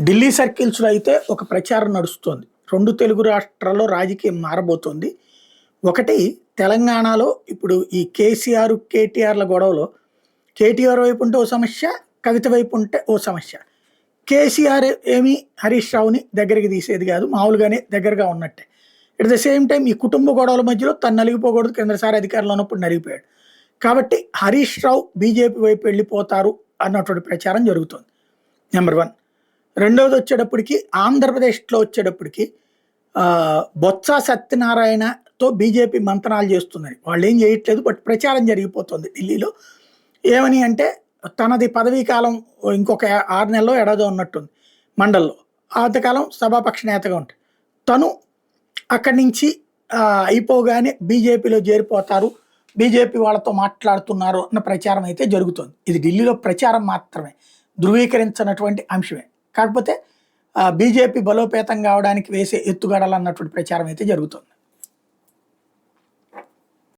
ఢిల్లీ సర్కిల్స్లో అయితే ఒక ప్రచారం నడుస్తోంది. 2 తెలుగు రాష్ట్రాల్లో రాజకీయం మారబోతోంది. ఒకటి తెలంగాణలో ఇప్పుడు ఈ కేసీఆర్, కేటీఆర్‌ల గొడవలో కేటీఆర్ వైపు ఉంటే ఓ సమస్య, కవిత వైపు ఉంటే ఓ సమస్య. కేసీఆర్ ఏమి హరీష్ రావుని దగ్గరికి తీసేది కాదు. మామూలుగానే దగ్గరగా ఉన్నట్టే. ఎట్ ద సేమ్ టైమ్ ఈ కుటుంబ గొడవల మధ్యలో తను నలిగిపోకూడదు. కిందసారి అధికారంలో ఉన్నప్పుడు నలిగిపోయాడు. కాబట్టి హరీష్ రావు బీజేపీ వైపు వెళ్ళిపోతారు అన్నటువంటి ప్రచారం జరుగుతోంది. నెంబర్ 1. రెండవది వచ్చేటప్పటికి ఆంధ్రప్రదేశ్‌లో వచ్చేటప్పటికి బొత్స సత్యనారాయణతో బీజేపీ మంతనాలు చేస్తుందని. వాళ్ళేం చేయట్లేదు. బట్ ప్రచారం జరిగిపోతుంది ఢిల్లీలో. ఏమని అంటే తనది పదవీ కాలం ఇంకొక 6 నెలలో ఏడాదో ఉన్నట్టుంది మండల్లో. అంతకాలం సభాపక్ష నేతగా ఉంటాడు. తను అక్కడి నుంచి అయిపోగానే బీజేపీలో చేరిపోతారు. బీజేపీ వాళ్ళతో మాట్లాడుతున్నారు అన్న ప్రచారం అయితే జరుగుతుంది. ఇది ఢిల్లీలో ప్రచారం మాత్రమే, ధృవీకరించినటువంటి అంశమే. కాకపోతే బీజేపీ బలోపేతం కావడానికి వేసే ఎత్తుగడలు అన్నటువంటి ప్రచారం అయితే జరుగుతుంది.